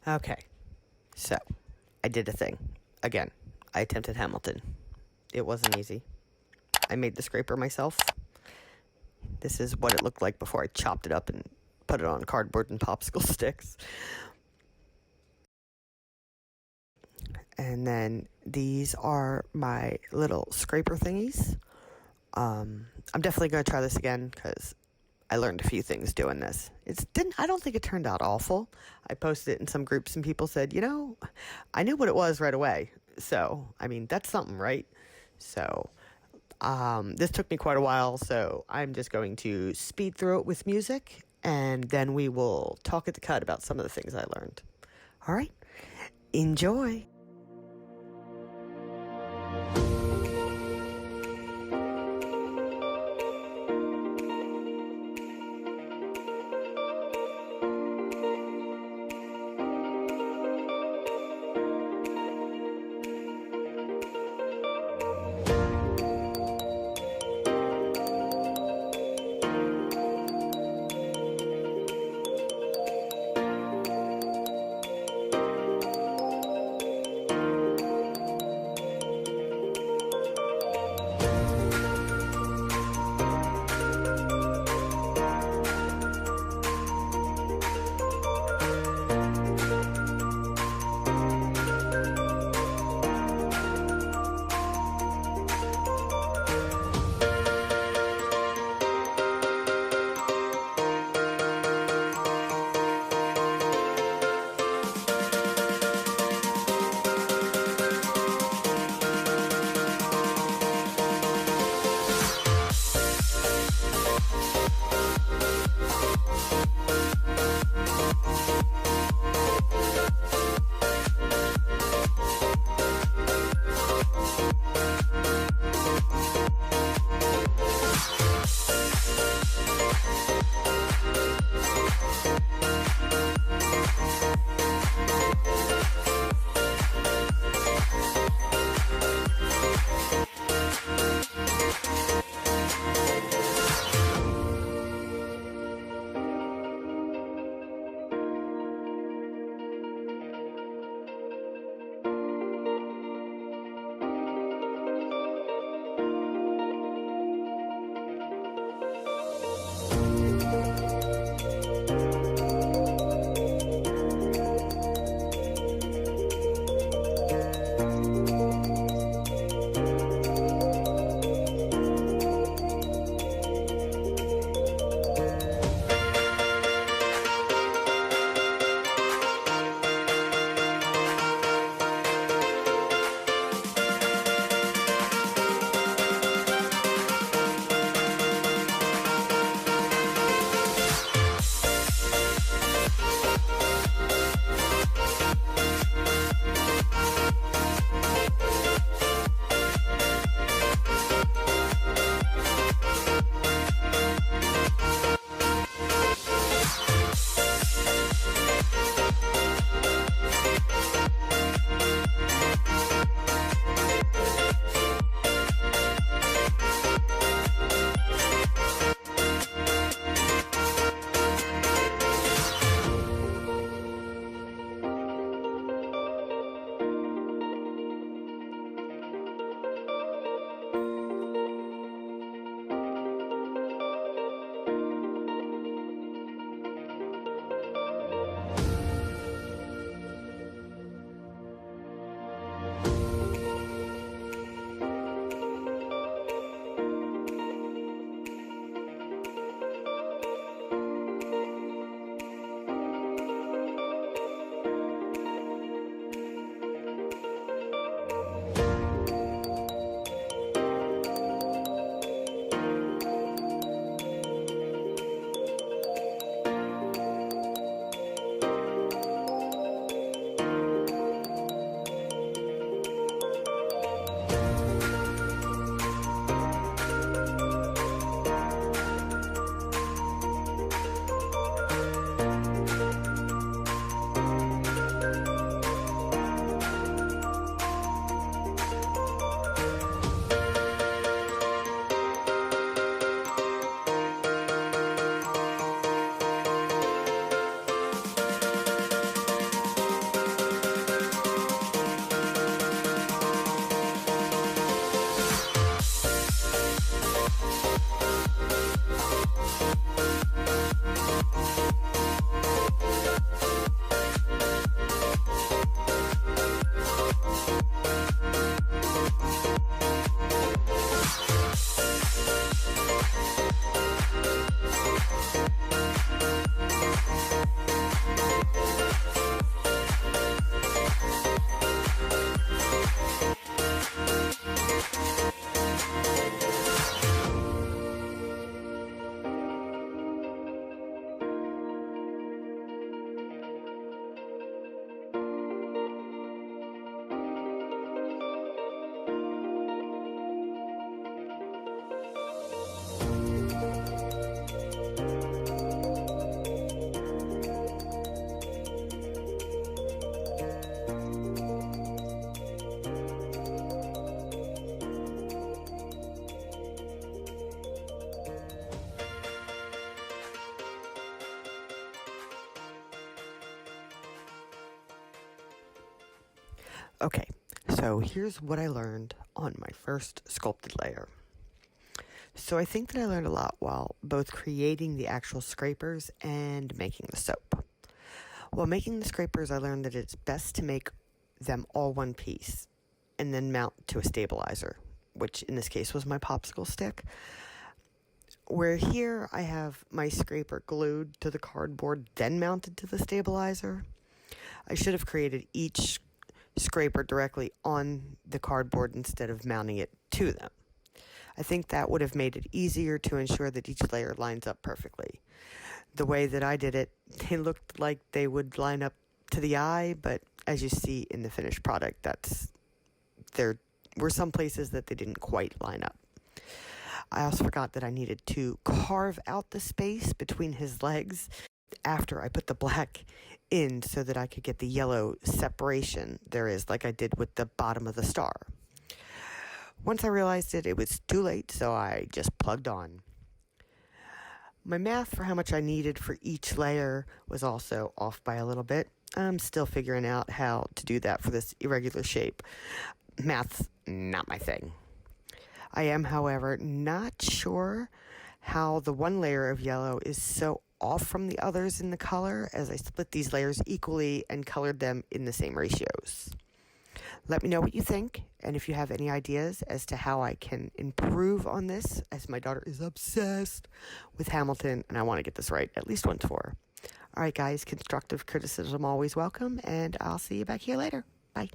Okay, so I did a thing. Again, I attempted Hamilton. It wasn't easy. I made the scraper myself. This is what it looked like before I chopped it up and put it on cardboard and popsicle sticks. And then these are my little scraper thingies. I'm definitely going to try this again because I learned a few things doing this. I don't think it turned out awful. I posted it in some groups and people said, I knew what it was right away. So, I mean, that's something, right? So, this took me quite a while, so I'm just going to speed through it with music, and then we will talk at the cut about some of the things I learned. All right? Enjoy! Okay, so here's what I learned on my first sculpted layer. So I think that I learned a lot while both creating the actual scrapers and making the soap. While making the scrapers, I learned that it's best to make them all one piece and then mount to a stabilizer, which in this case was my popsicle stick. Where here I have my scraper glued to the cardboard, then mounted to the stabilizer. I should have created each scraper directly on the cardboard instead of mounting it to them. I think that would have made it easier to ensure that each layer lines up perfectly. The way that I did it, they looked like they would line up to the eye, but as you see in the finished product, there were some places that they didn't quite line up. I also forgot that I needed to carve out the space between his legs after I put the black in so that I could get the yellow separation there is, like I did with the bottom of the star. Once I realized it was too late, so I just plugged on. My math for how much I needed for each layer was also off by a little bit. I'm still figuring out how to do that for this irregular shape. Math's not my thing. I am, however, not sure how the one layer of yellow is so off from the others in the color, as I split these layers equally and colored them in the same ratios. Let me know what you think, and if you have any ideas as to how I can improve on this, as my daughter is obsessed with Hamilton, and I want to get this right at least once for her. All right, guys, constructive criticism always welcome, and I'll see you back here later. Bye.